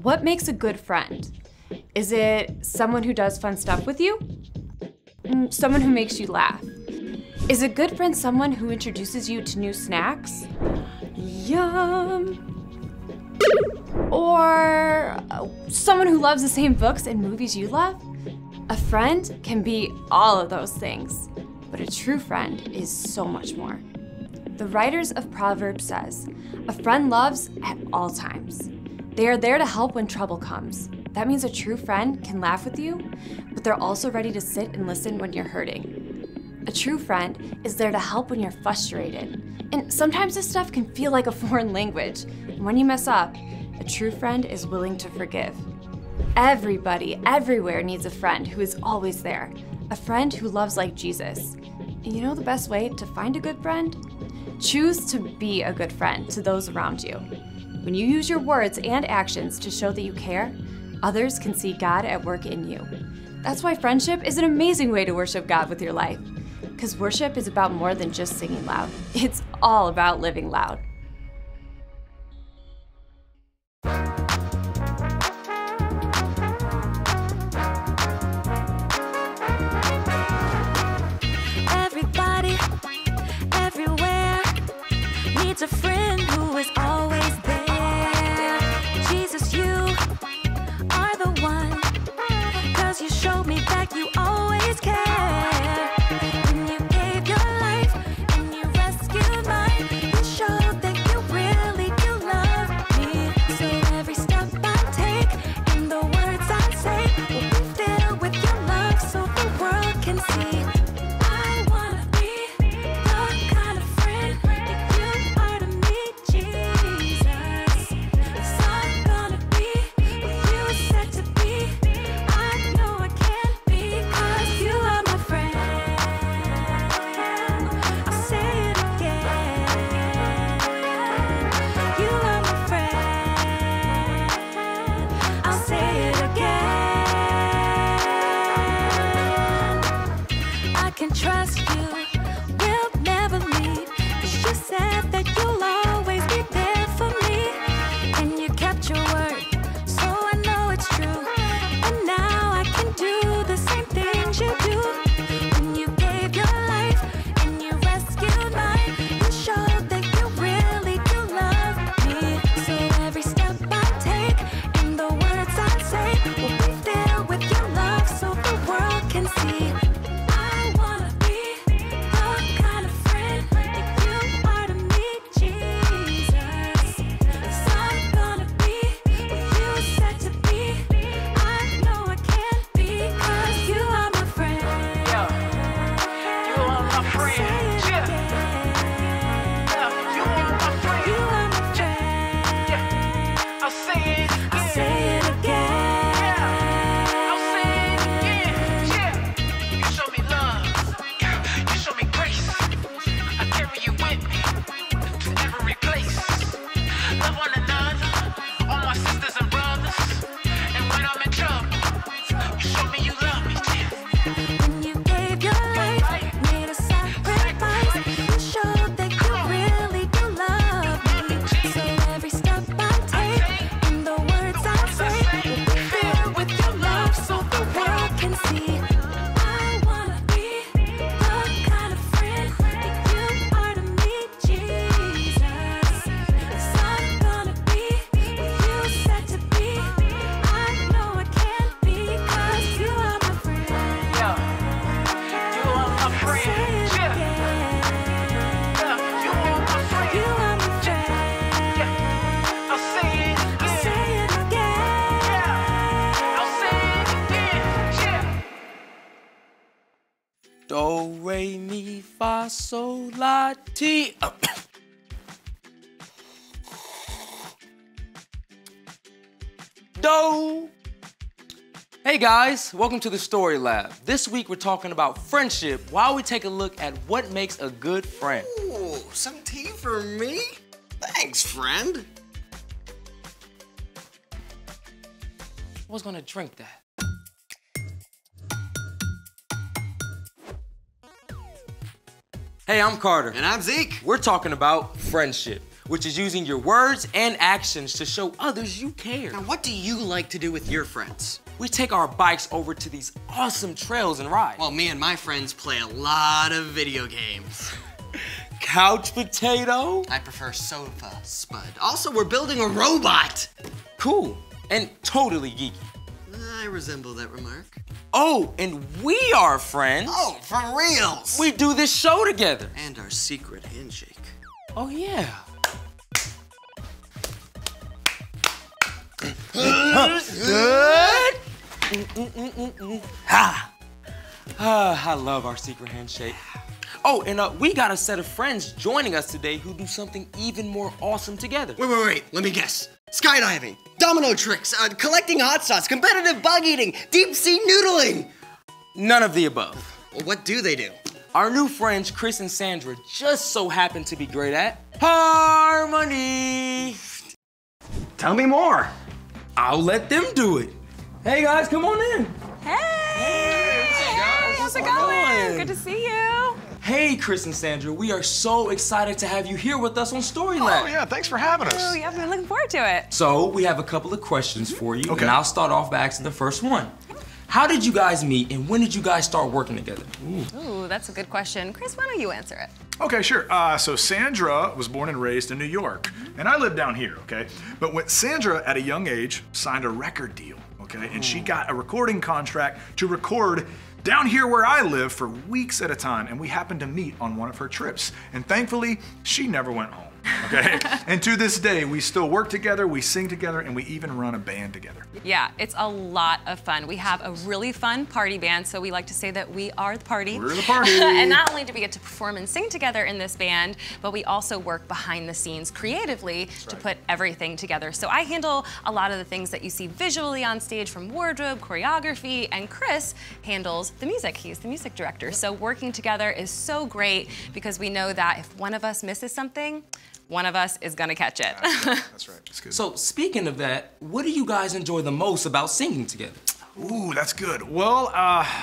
What makes a good friend? Is it someone who does fun stuff with you? Someone who makes you laugh? Is a good friend someone who introduces you to new snacks? Yum! Or someone who loves the same books and movies you love? A friend can be all of those things, but a true friend is so much more. The writers of Proverbs says, "A friend loves at all times." They are there to help when trouble comes. That means a true friend can laugh with you, but they're also ready to sit and listen when you're hurting. A true friend is there to help when you're frustrated. And sometimes this stuff can feel like a foreign language. And when you mess up, a true friend is willing to forgive. Everybody, everywhere needs a friend who is always there. A friend who loves like Jesus. And you know the best way to find a good friend? Choose to be a good friend to those around you. When you use your words and actions to show that you care, others can see God at work in you. That's why friendship is an amazing way to worship God with your life. Because worship is about more than just singing loud. It's all about living loud. Everybody, everywhere, needs a friend who is always there. Jesus, you are the one, 'cause you showed me that you always care. When you gave your life and you rescued mine, you showed that you really do love me. So every step I take and the words I say will be filled with your love so the world can see. I wanna be the kind of friend that you are to me, Jesus. 'Cause I'm gonna be who you said to be. I know I can be, 'cause you are my friend. I'll say it again. You are my friend. I'll say it again. I can trust you, will never leave. 'Cause you said that you'll always be there for me. And you kept your word, so I know it's true. And now I can do the same things you do. When you gave your life and you rescued mine, you showed that you really do love me. So every step I take and the words I say will be filled with your love so the world can see. I wanna be the kind of friend that you are to me, Jesus. 'Cause I'm gonna be who you said to be. I know I can be, 'cause you are my friend. You are my friend. Say it Yeah. again. You are my friend. You are my friend. I'll say it again. I'll say it again. I'll say it again. Yeah. You show me love. You show me grace. I carry you with me to every place. Love one another, all my sisters and brothers. And when I'm in trouble, you show me you love me. When you gave your life, made a sacrifice, you showed that you really do love me. So every step I take and the words I say will be filled with your love so the world can see. I wanna be the kind of friend that you are to me, Jesus. 'Cause I'm gonna be who you said to be. I know I can be, 'cause you are my friend. Yeah. You are my friend. Say it Yeah. again. You are my friend. You are my friend. Yeah. I'll say it I'll again. say it again. I'll say it again. Yeah. Do, re, mi, fa, sol, la, ti. Do. Hey guys, welcome to the Story Lab. This week we're talking about friendship while we take a look at what makes a good friend. Ooh, some tea for me? Thanks, friend. I was gonna drink that. Hey, I'm Carter. And I'm Zeke. We're talking about friendship. which is using your words and actions to show others you care. Now, what do you like to do with your friends? We take our bikes over to these awesome trails and ride. Well, me and my friends play a lot of video games. Couch potato? I prefer sofa, Spud. Also, we're building a robot. Cool, and totally geeky. I resemble that remark. Oh, and we are friends. Oh, for reals. We do this show together. And our secret handshake. Oh, yeah. Good. I love our secret handshake. Oh, and we got a set of friends joining us today who do something even more awesome together. Wait. Let me guess. Skydiving, domino tricks, collecting hot sauce, competitive bug eating, deep sea noodling. None of the above. Well, what do they do? Our new friends, Chris and Sandra, just so happen to be great at harmony. Tell me more. I'll let them do it. Hey guys, come on in. Hey, how's it going? Good to see you. Hey, Chris and Sandra, we are so excited to have you here with us on Story Lab. Oh yeah, thanks for having us. Oh, yeah, I've been looking forward to it. So we have a couple of questions for you, Okay. and I'll start off by asking the first one. How did you guys meet, and when did you guys start working together? Ooh, that's a good question. Chris, why don't you answer it? Okay, sure. So Sandra was born and raised in New York, and I live down here, okay? But when Sandra, at a young age, signed a record deal, okay? And she got a recording contract to record down here where I live for weeks at a time, and we happened to meet on one of her trips. And thankfully, she never went home, okay? And to this day, we still work together, we sing together, and we even run a band together. Yeah, it's a lot of fun. We have a really fun party band, so we like to say that we are the party. We're the party. And not only do we get to perform and sing together in this band, but we also work behind the scenes creatively to put everything together. So I handle a lot of the things that you see visually on stage, from wardrobe, choreography, and Chris handles the music. He's the music director. So working together is so great because we know that if one of us misses something, one of us is gonna catch it. That's right. That's good. So speaking of that, what do you guys enjoy the most about singing together? Ooh, that's good. Well,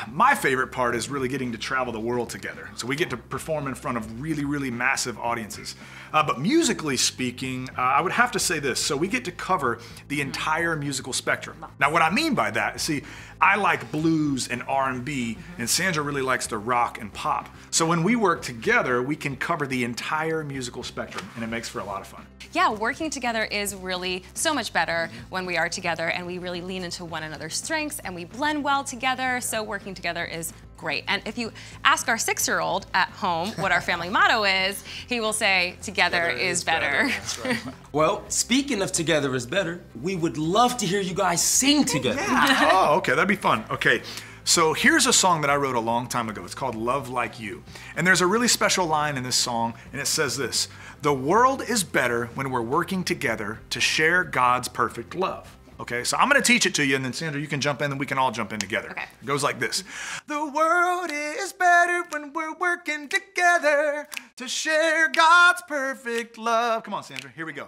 my favorite part is really getting to travel the world together. So we get to perform in front of really, really massive audiences. But musically speaking, I would have to say this. So we get to cover the entire musical spectrum. Now, what I mean by that, see, I like blues and R&B, and Sandra really likes the rock and pop. So when we work together, we can cover the entire musical spectrum, and it makes for a lot of fun. Yeah, working together is really so much better when we are together, and we really lean into one another's strengths and we blend well together, so working together is great. And if you ask our 6-year-old at home what our family motto is, he will say, together is better. That's right. Well, speaking of together is better, we would love to hear you guys sing together. Oh, okay, that'd be fun. Okay, so here's a song that I wrote a long time ago. It's called Love Like You. And there's a really special line in this song, and it says this: "The world is better when we're working together to share God's perfect love." Okay, so I'm gonna teach it to you, and then Sandra, you can jump in, and we can all jump in together. Okay. It goes like this. The world is better when we're working together to share God's perfect love. Come on, Sandra, here we go.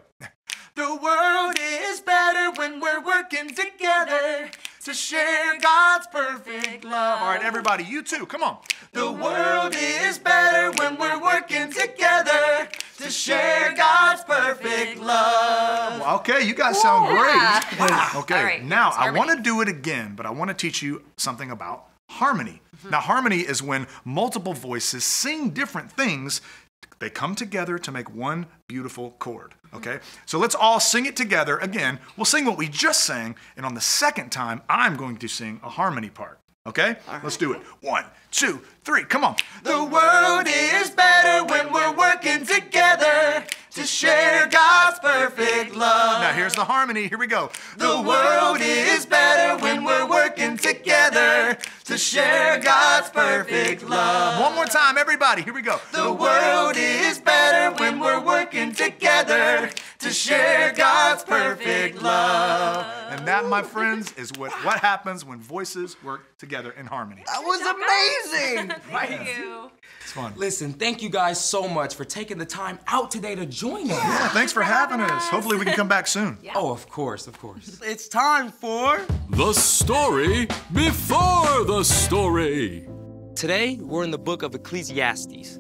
The world is better when we're working together to share God's perfect love. All right, everybody, you too, come on. The world is better when we're working together to share God's perfect love. Okay, you guys sound great. Wow. Okay, All right, now it's I want to harmony. do it again, but I want to teach you something about harmony. Now, harmony is when multiple voices sing different things. They come together to make one beautiful chord, okay? So let's all sing it together. Again, we'll sing what we just sang, and on the second time, I'm going to sing a harmony part, okay? Let's do it. 1, 2, 3, come on. The world is better when we're working together to share God's perfect love. Now here's the harmony, here we go. The world is better when we're working together to share God's perfect love. One more time, everybody, here we go. The world is better when we're working together to share God's perfect love. And that, my friends, is what happens when voices work together in harmony. That was amazing. Thank you. It's fun. Listen, thank you guys so much for taking the time out today to join us. Yeah, thanks for having us. Hopefully we can come back soon. Oh, of course, of course. It's time for... The story before the story. Today, we're in the book of Ecclesiastes.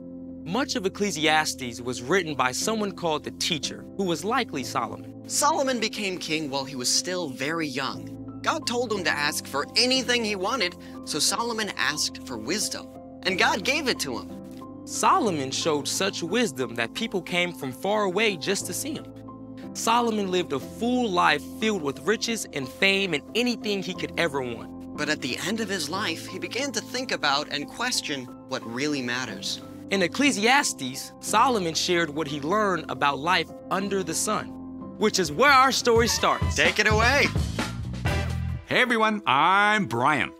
Much of Ecclesiastes was written by someone called the teacher, who was likely Solomon. Solomon became king while he was still very young. God told him to ask for anything he wanted, so Solomon asked for wisdom, and God gave it to him. Solomon showed such wisdom that people came from far away just to see him. Solomon lived a full life filled with riches and fame and anything he could ever want. But at the end of his life, he began to think about and question what really matters. In Ecclesiastes, Solomon shared what he learned about life under the sun, which is where our story starts. Take it away. Hey everyone, I'm Brian.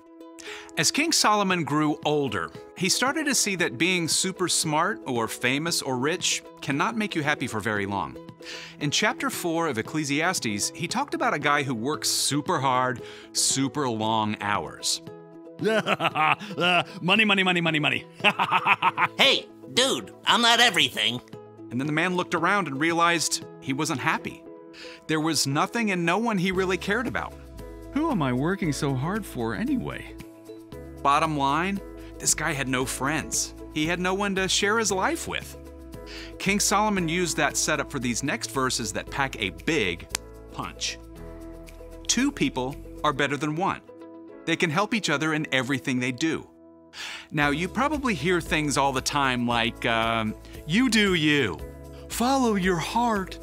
As King Solomon grew older, he started to see that being super smart or famous or rich cannot make you happy for very long. In chapter 4 of Ecclesiastes, he talked about a guy who works super hard, super long hours. Money, money, money, money, money. Hey, dude, I'm not everything. And then the man looked around and realized he wasn't happy. There was nothing and no one he really cared about. Who am I working so hard for anyway? Bottom line, this guy had no friends. He had no one to share his life with. King Solomon used that setup for these next verses that pack a big punch. 2 people are better than 1. They can help each other in everything they do. Now, you probably hear things all the time like, you do you, follow your heart,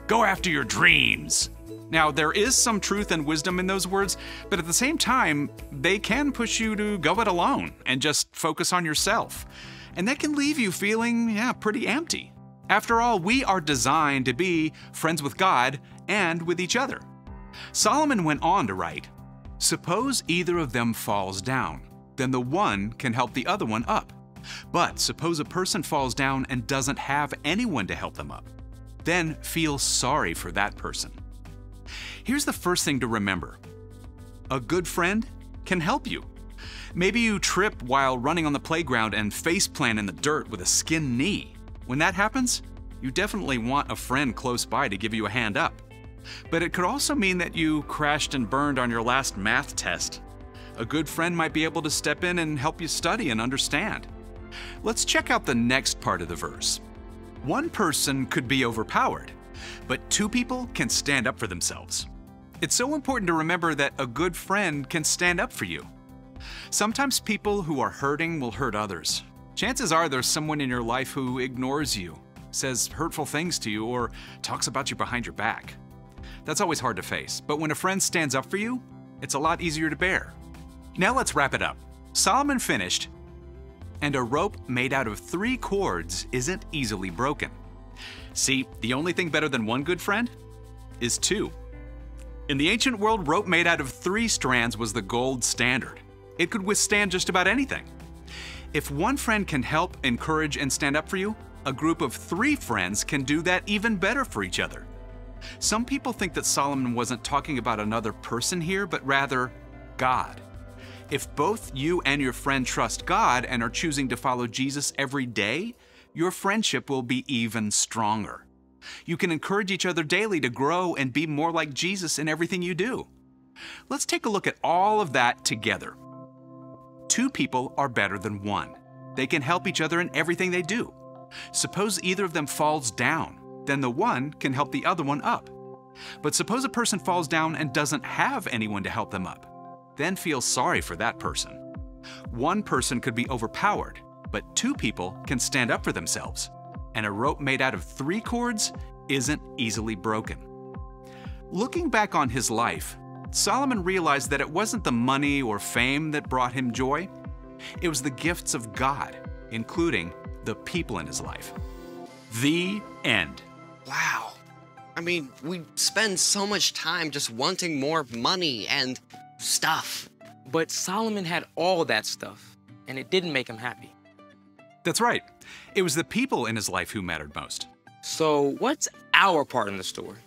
go after your dreams. Now, there is some truth and wisdom in those words, but at the same time, they can push you to go it alone and just focus on yourself. And that can leave you feeling, pretty empty. After all, we are designed to be friends with God and with each other. Solomon went on to write, "Suppose either of them falls down, then the one can help the other one up. But suppose a person falls down and doesn't have anyone to help them up, then feel sorry for that person." Here's the first thing to remember. A good friend can help you. Maybe you trip while running on the playground and faceplant in the dirt with a skinned knee. When that happens, you definitely want a friend close by to give you a hand up. But it could also mean that you crashed and burned on your last math test. A good friend might be able to step in and help you study and understand. Let's check out the next part of the verse. 1 person could be overpowered, but 2 people can stand up for themselves. It's so important to remember that a good friend can stand up for you. Sometimes people who are hurting will hurt others. Chances are there's someone in your life who ignores you, says hurtful things to you, or talks about you behind your back. That's always hard to face, but when a friend stands up for you, it's a lot easier to bear. Now let's wrap it up. Solomon finished, "And a rope made out of 3 cords isn't easily broken." See, the only thing better than 1 good friend is 2. In the ancient world, rope made out of 3 strands was the gold standard. It could withstand just about anything. If 1 friend can help, encourage, and stand up for you, a group of 3 friends can do that even better for each other. Some people think that Solomon wasn't talking about another person here, but rather God. If both you and your friend trust God and are choosing to follow Jesus every day, your friendship will be even stronger. You can encourage each other daily to grow and be more like Jesus in everything you do. Let's take a look at all of that together. 2 people are better than 1. They can help each other in everything they do. Suppose either of them falls down, then the one can help the other one up. But suppose a person falls down and doesn't have anyone to help them up, then feel sorry for that person. 1 person could be overpowered, but 2 people can stand up for themselves. And a rope made out of 3 cords isn't easily broken. Looking back on his life, Solomon realized that it wasn't the money or fame that brought him joy. It was the gifts of God, including the people in his life. The end. Wow. I mean, we spend so much time just wanting more money and stuff. But Solomon had all that stuff, and it didn't make him happy. That's right. It was the people in his life who mattered most. So what's our part in the story?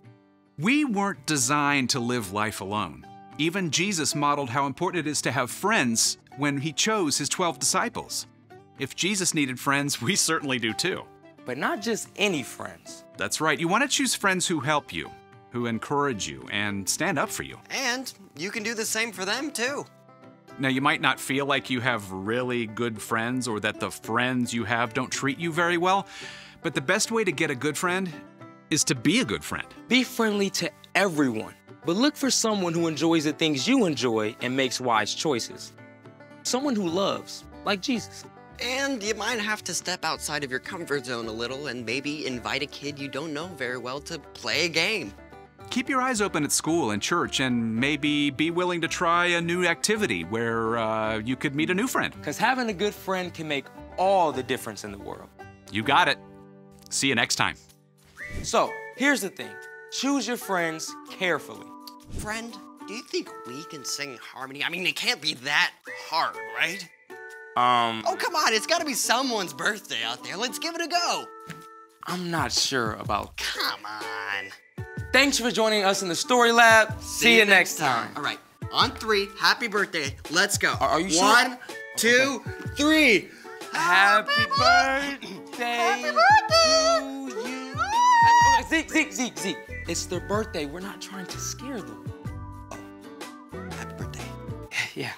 We weren't designed to live life alone. Even Jesus modeled how important it is to have friends when he chose his 12 disciples. If Jesus needed friends, we certainly do too. But not just any friends. That's right. You want to choose friends who help you, who encourage you, and stand up for you. And you can do the same for them too. Now, you might not feel like you have really good friends or that the friends you have don't treat you very well, but the best way to get a good friend is to be a good friend. Be friendly to everyone, but look for someone who enjoys the things you enjoy and makes wise choices. Someone who loves, like Jesus. And you might have to step outside of your comfort zone a little and maybe invite a kid you don't know very well to play a game. Keep your eyes open at school and church, and maybe be willing to try a new activity where you could meet a new friend. Because having a good friend can make all the difference in the world. You got it. See you next time. So, here's the thing. Choose your friends carefully. Friend, do you think we can sing harmony? I mean, it can't be that hard, right? Oh, come on, it's gotta be someone's birthday out there. Let's give it a go. I'm not sure about... Come on. Thanks for joining us in the Story Lab. See you next time. All right, on 3, happy birthday. Let's go. Are you sure? 1, 2, 3. Happy birthday to you. Zeke. It's their birthday. We're not trying to scare them. Happy birthday. Yeah.